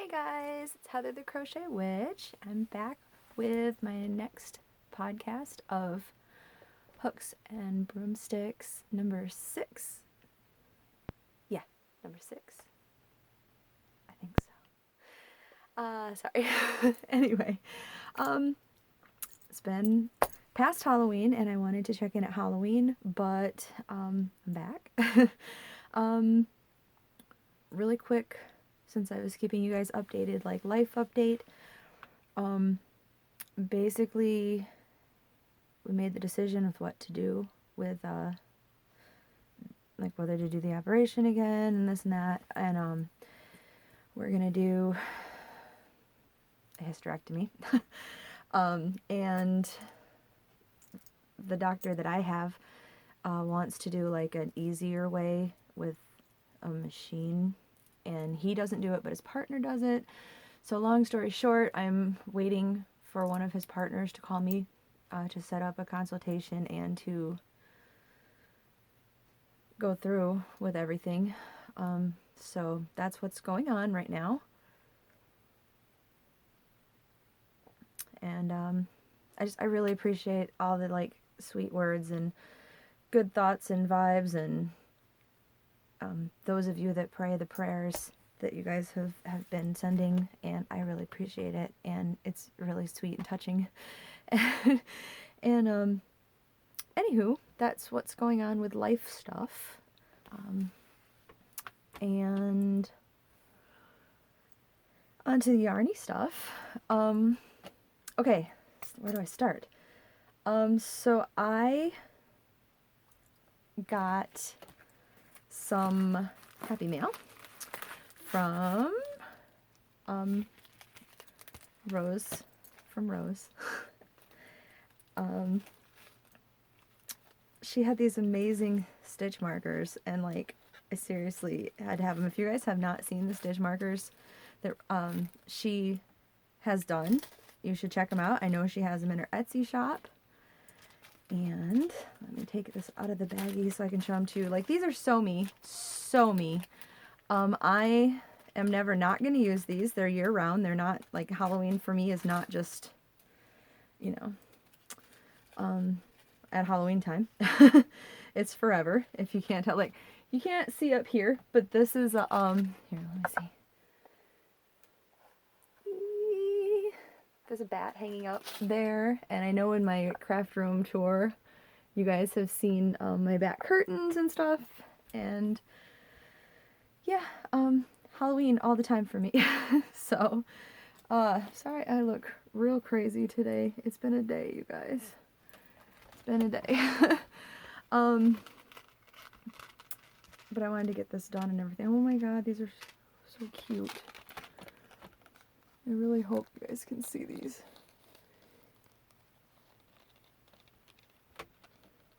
guys, it's Heather the Crochet Witch. I'm back with my next podcast of Hooks and Broomsticks number 6. Yeah, number 6. I think so. Sorry. Anyway, it's been past Halloween and I wanted to check in at Halloween, but I'm back. Really quick, since I was keeping you guys updated, like life update. Basically, we made the decision of what to do with, like whether to do the operation again and this and that, and we're gonna do a hysterectomy. And the doctor that I have wants to do like an easier way with a machine, and he doesn't do it, but his partner does it. So long story short, I'm waiting for one of his partners to call me to set up a consultation and to go through with everything. So that's what's going on right now. And I really appreciate all the like sweet words and good thoughts and vibes, and those of you that pray the prayers that you guys have been sending, and I really appreciate it, and it's really sweet and touching. And anywho, that's what's going on with life stuff. And onto the yarny stuff. Okay, where do I start? So I got some happy mail from Rose, she had these amazing stitch markers, and like I seriously had to have them. If you guys have not seen the stitch markers that she has done, you should check them out. I know she has them in her Etsy shop. And let me take this out of the baggie so I can show them to you. Like, these are so me. I am never not going to use these. They're year round. They're not, like, Halloween for me is not just, you know, at Halloween time. It's forever, if you can't tell. Like, you can't see up here, but this is a, here, let me see. There's a bat hanging up there, and I know in my craft room tour, you guys have seen my bat curtains and stuff, and yeah, Halloween all the time for me. So, sorry I look real crazy today. It's been a day, you guys. It's been a day. But I wanted to get this done and everything. Oh my god, these are so cute. I really hope you guys can see these.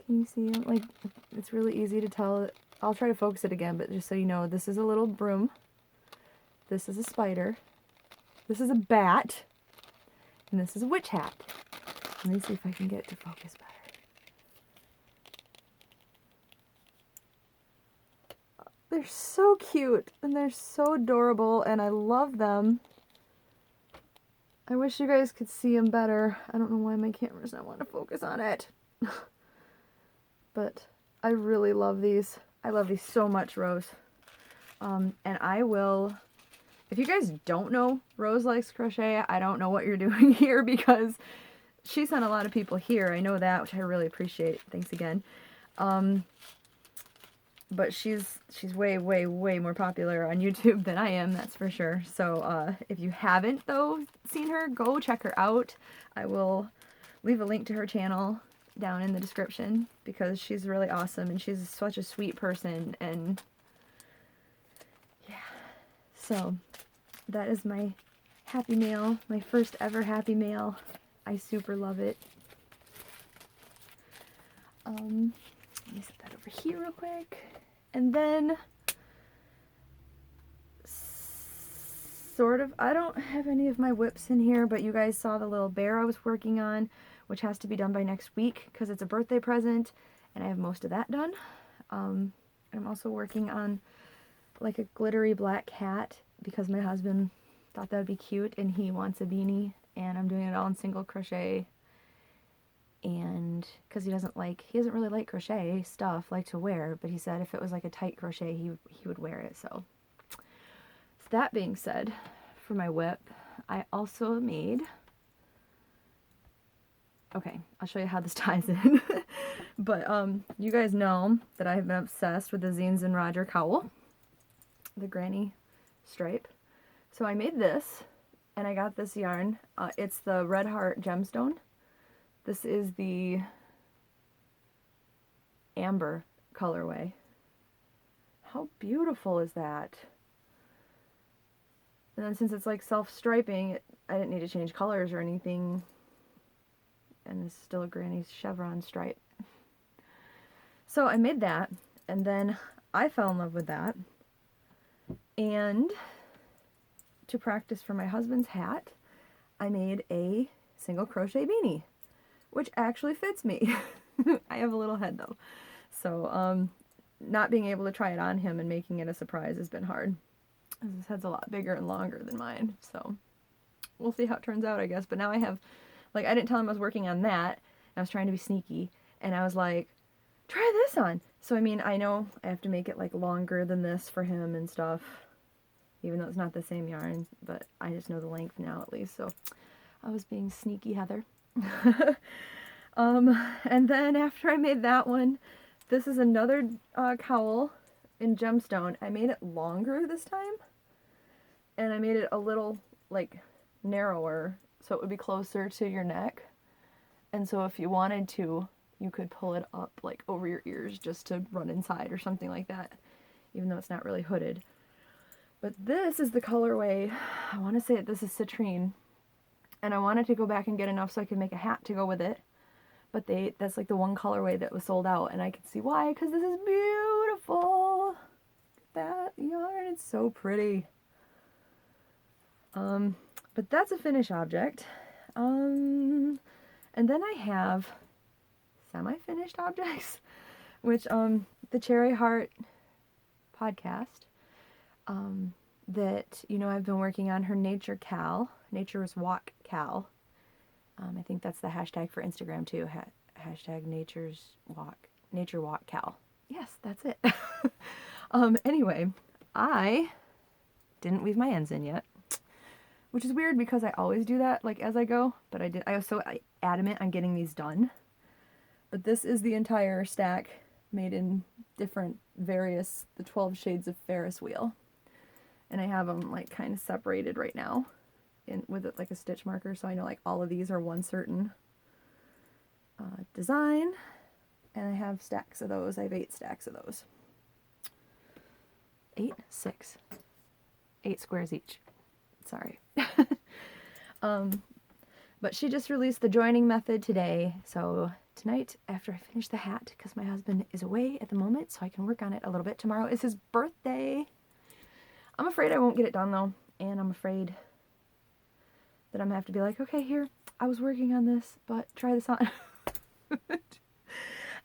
Can you see them? Like, it's really easy to tell. I'll try to focus it again, but just so you know, this is a little broom. This is a spider. This is a bat. And this is a witch hat. Let me see if I can get it to focus better. They're so cute, and they're so adorable, and I love them. I wish you guys could see them better. I don't know why my camera's not wanting to focus on it. But I really love these. I love these so much, Rose. And I will, if you guys don't know Rose Likes Crochet, I don't know what you're doing here, because she sent a lot of people here. I know that, which I really appreciate. Thanks again. But she's way more popular on YouTube than I am, that's for sure. So if you haven't, though, seen her, go check her out. I will leave a link to her channel down in the description, because she's really awesome, and she's such a sweet person, and yeah. So that is my happy mail, my first ever happy mail. I super love it. Let me set that over here real quick. And then, sort of, I don't have any of my whips in here, but you guys saw the little bear I was working on, which has to be done by next week, because it's a birthday present, and I have most of that done. I'm also working on, like, a glittery black cat, because my husband thought that would be cute, and he wants a beanie, and I'm doing it all in single crochet. And because he doesn't really like crochet stuff like to wear, but he said if it was like a tight crochet he would wear it. So that being said, for my whip I also made, okay, I'll show you how this ties in. But you guys know that I've been obsessed with the Zines and Roger cowl, the granny stripe. So I made this, and I got this yarn. It's the Red Heart Gemstone. This is the amber colorway. How beautiful is that? And then since it's like self-striping, I didn't need to change colors or anything. And it's still a granny chevron stripe. So I made that, and then I fell in love with that. And to practice for my husband's hat, I made a single crochet beanie, which actually fits me. I have a little head though. So not being able to try it on him and making it a surprise has been hard. His head's a lot bigger and longer than mine, so we'll see how it turns out, I guess. But now I have, like, I didn't tell him I was working on that, and I was trying to be sneaky, and I was like, try this on. So, I mean, I know I have to make it, like, longer than this for him and stuff, even though it's not the same yarn, but I just know the length now, at least, so I was being sneaky, Heather. And then after I made that one, this is another cowl in gemstone. I made it longer this time, and I made it a little, like, narrower, so it would be closer to your neck. And so if you wanted to, you could pull it up, like, over your ears just to run inside or something like that, even though it's not really hooded. But this is the colorway, I want to say this is citrine, and I wanted to go back and get enough so I could make a hat to go with it. But that's like the one colorway that was sold out, and I could see why, because this is beautiful. That yarn, it's so pretty. But that's a finished object. And then I have semi-finished objects, which the Cherry Heart podcast, that, you know, I've been working on her Nature's Walk Cal. I think that's the hashtag for Instagram too. Hashtag Nature Walk Cal. Yes, that's it. Anyway, I didn't weave my ends in yet, which is weird because I always do that, like, as I go, but I was so adamant on getting these done. But this is the entire stack made in different the 12 shades of Ferris wheel. And I have them, like, kind of separated right now with it, like a stitch marker, so I know, like, all of these are one certain design. And I have stacks of those. I have 8 stacks of those. 8 squares each. Sorry. But she just released the joining method today, so tonight, after I finish the hat, because my husband is away at the moment, so I can work on it a little bit. Tomorrow is his birthday. I'm afraid I won't get it done, though, and I'm afraid that I'm going to have to be like, okay, here, I was working on this, but try this on.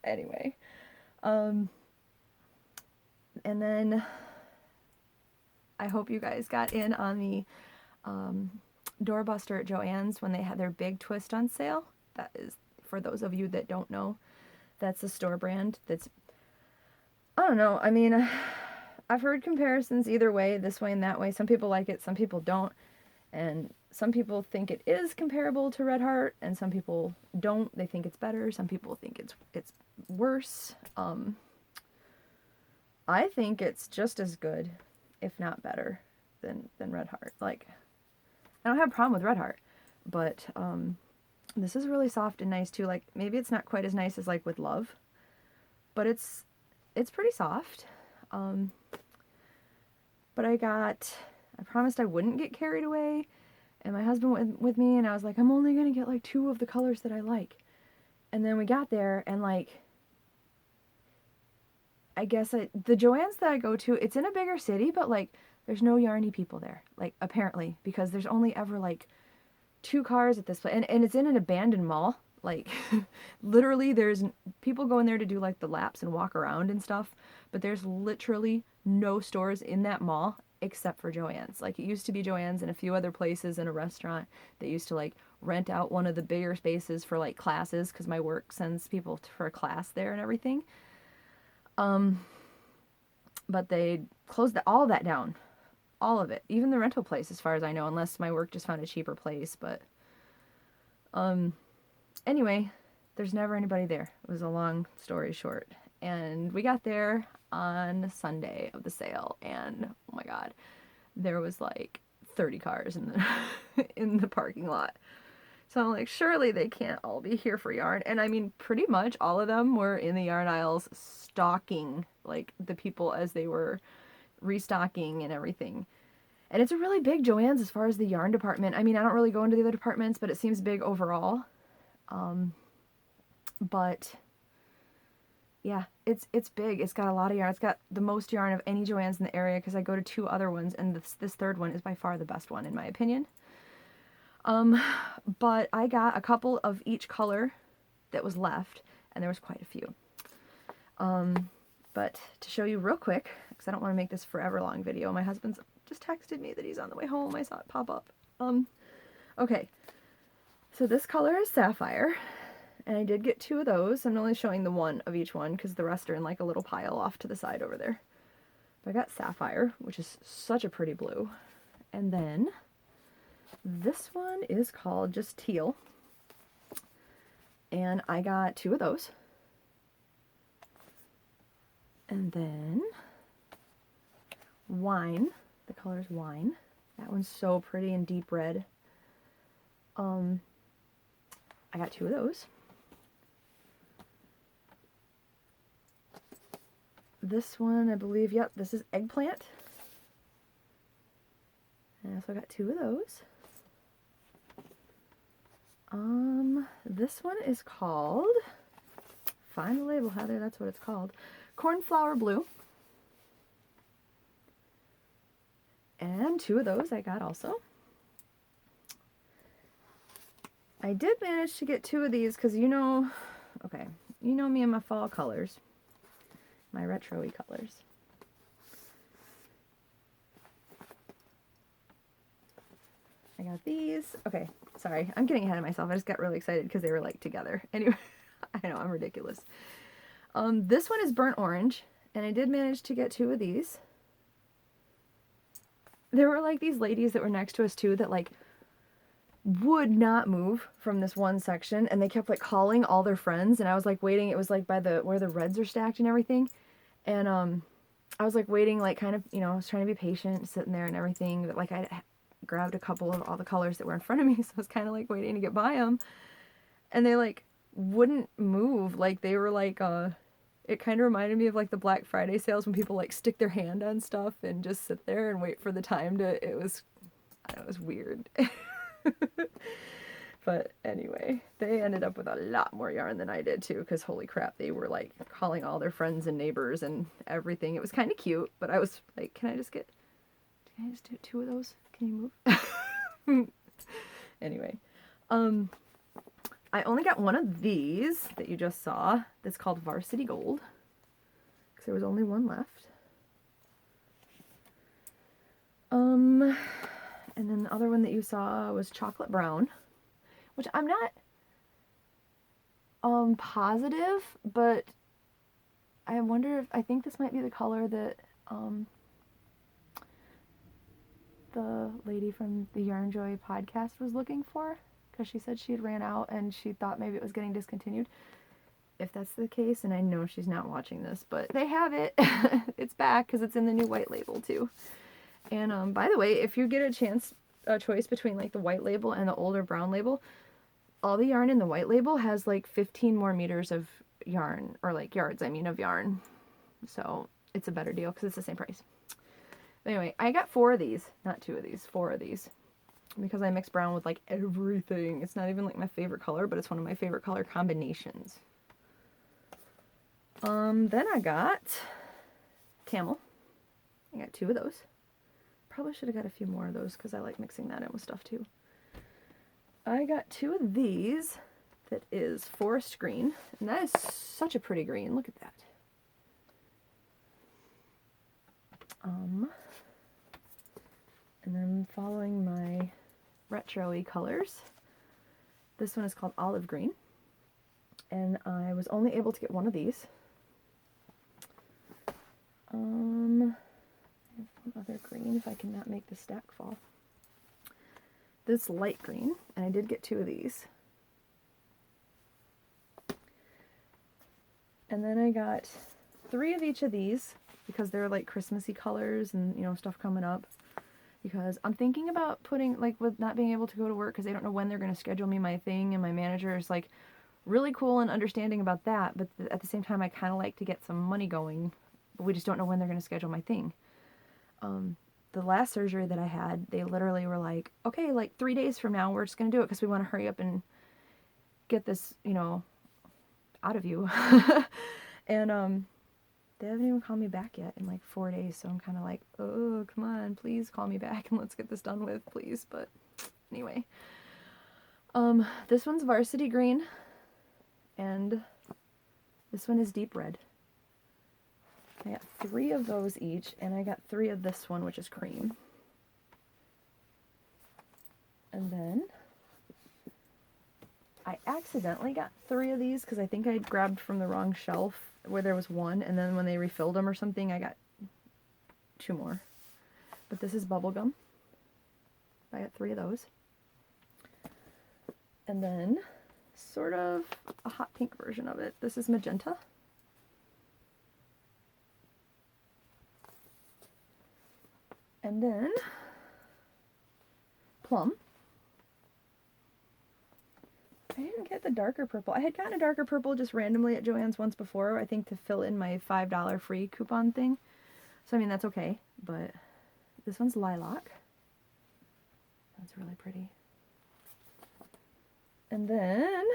Anyway, and then I hope you guys got in on the doorbuster at Joann's when they had their big twist on sale. That is, for those of you that don't know, that's a store brand that's, I don't know, I mean, I've heard comparisons either way, this way and that way. Some people like it, some people don't, and some people think it is comparable to Red Heart, and some people don't. They think it's better. Some people think it's worse. I think it's just as good, if not better, than Red Heart. Like, I don't have a problem with Red Heart, but this is really soft and nice too. Like, maybe it's not quite as nice as, like, with Love, but it's pretty soft. But I promised I wouldn't get carried away, and my husband went with me, and I was like, I'm only gonna get, like, 2 of the colors that I like. And then we got there, and, like, I guess the Joann's that I go to, it's in a bigger city, but, like, there's no yarny people there, like, apparently, because there's only ever, like, 2 cars at this place, and it's in an abandoned mall. Like, literally, there's people go in there to do, like, the laps and walk around and stuff, but there's literally no stores in that mall except for Joann's. Like, it used to be Joann's and a few other places in a restaurant that used to like rent out one of the bigger spaces for like classes, because my work sends people for a class there and everything. But they closed all that down. All of it. Even the rental place, as far as I know, unless my work just found a cheaper place. But anyway, there's never anybody there. It was a long story short. And we got there on Sunday of the sale, and oh my god, there was like 30 cars in the in the parking lot. So I'm like, surely they can't all be here for yarn. And I mean, pretty much all of them were in the yarn aisles stocking like the people as they were restocking and everything. And it's a really big Joann's as far as the yarn department. I mean, I don't really go into the other departments, but it seems big overall. But yeah, it's big. It's got a lot of yarn. It's got the most yarn of any Joann's in the area, because I go to 2 other ones, and this third one is by far the best one in my opinion. But I got a couple of each color that was left, and there was quite a few. But to show you real quick, because I don't want to make this forever long video, my husband's just texted me that he's on the way home. I saw it pop up. Okay, so this color is Sapphire, and I did get 2 of those. I'm only showing the one of each one because the rest are in like a little pile off to the side over there. But I got Sapphire, which is such a pretty blue. And then this one is called just Teal, and I got 2 of those. And then Wine, the color is Wine. That one's so pretty and deep red. I got 2 of those. This one, I believe, yep, this is Eggplant. And I also got 2 of those. This one is called, find the label, Heather, that's what it's called, Cornflower Blue. And 2 of those I got also. I did manage to get 2 of these because, you know, okay, you know me and my fall colors, my retro-y colors. I got these. Okay, sorry, I'm getting ahead of myself. I just got really excited because they were like together. Anyway, I know, I'm ridiculous. This one is Burnt Orange, and I did manage to get 2 of these. There were like these ladies that were next to us too that like would not move from this one section, and they kept like calling all their friends, and I was like waiting. It was like by the where the reds are stacked and everything, and I was like waiting, like kind of, you know, I was trying to be patient, sitting there and everything, but like I grabbed a couple of all the colors that were in front of me, so I was kind of like waiting to get by them, and they like wouldn't move. Like they were like it kind of reminded me of like the Black Friday sales when people like stick their hand on stuff and just sit there and wait for the time to, it was weird. But anyway, they ended up with a lot more yarn than I did too, because holy crap, they were like calling all their friends and neighbors and everything. It was kind of cute, but I was like, can I just do 2 of those? Can you move? Anyway, I only got 1 of these that you just saw that's called Varsity Gold, because there was only 1 left. And then the other one that you saw was Chocolate Brown, which I'm not positive, but I wonder if, I think this might be the color that the lady from the Yarn Joy podcast was looking for, because she said she had ran out and she thought maybe it was getting discontinued. If that's the case, and I know she's not watching this, but they have it. It's back because it's in the new white label too. And by the way, if you get a choice between like the white label and the older brown label, all the yarn in the white label has like 15 more meters of yarn, or like yards, I mean, of yarn. So it's a better deal because it's the same price. But anyway, I got 4 of these, not 2 of these, 4 of these, because I mix brown with like everything. It's not even like my favorite color, but it's one of my favorite color combinations. Then I got Camel. I got 2 of those. Probably should have got a few more of those because I like mixing that in with stuff too. I got 2 of these that is Forest Green, and that is such a pretty green. Look at that. And then following my retro-y colors, this one is called Olive Green. And I was only able to get one of these. One other green, if I can not make the stack fall. This light green, and I did get two of these. And then I got 3 of each of these because they're like Christmassy colors and, you know, stuff coming up. Because I'm thinking about putting, like, with not being able to go to work because they don't know when they're going to schedule me my thing, and my manager is like really cool and understanding about that, but at the same time I kind of like to get some money going, but we just don't know when they're going to schedule my thing. The last surgery that I had, they literally were like, okay, like 3 days from now we're just going to do it because we want to hurry up and get this, you know, out of you. And they haven't even called me back yet in like 4 days, so I'm kind of like, oh, come on, please call me back and let's get this done with, please. But anyway, this one's Varsity Green, and this one is Deep Red. I got 3 of those each, and I got 3 of this one, which is cream. And then I accidentally got 3 of these because I think I grabbed from the wrong shelf where there was 1, and then when they refilled them or something, I got 2 more. But this is bubblegum. I got 3 of those. And then sort of a hot pink version of it. This is magenta. And then plum. I didn't get the darker purple. I had gotten a darker purple just randomly at Joann's once before, I think to fill in my $5 free coupon thing. So I mean, that's okay, but this one's lilac. That's really pretty. And then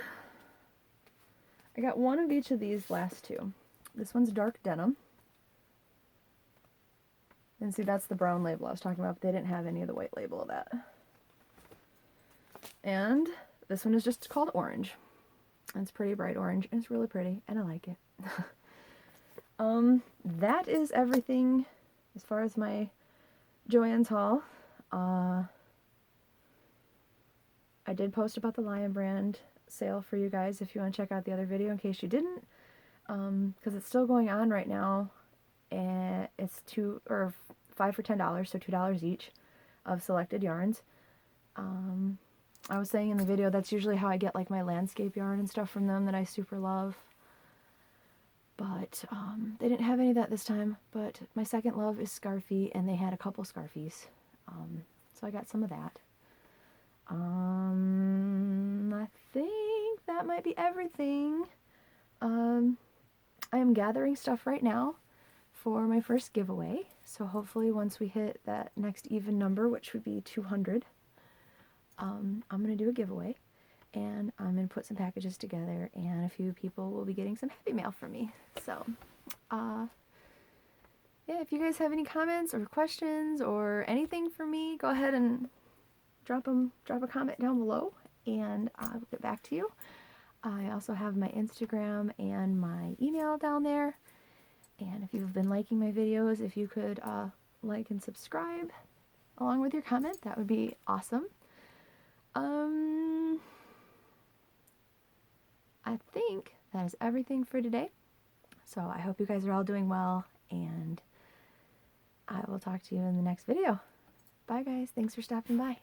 I got 1 of each of these last 2. This one's dark denim. And see, that's the brown label I was talking about, but they didn't have any of the white label of that. And this one is just called Orange. And it's pretty bright orange, and it's really pretty, and I like it. That is everything as far as my Joann's haul. I did post about the Lion Brand sale for you guys if you want to check out the other video in case you didn't, because it's still going on right now, and it's 5 for $10, so $2 each of selected yarns. I was saying in the video that's usually how I get like my landscape yarn and stuff from them that I super love, but they didn't have any of that this time. But my second love is Scarfie, and they had a couple Scarfies, so I got some of that. I think that might be everything. I am gathering stuff right now for my first giveaway, so hopefully once we hit that next even number, which would be 200, I'm going to do a giveaway, and I'm going to put some packages together, and a few people will be getting some happy mail from me. So, yeah, if you guys have any comments or questions or anything for me, go ahead and drop a comment down below, and I'll get back to you. I also have my Instagram and my email down there, and if you've been liking my videos, if you could like and subscribe along with your comment, that would be awesome. I think that is everything for today. So I hope you guys are all doing well, and I will talk to you in the next video. Bye guys, thanks for stopping by.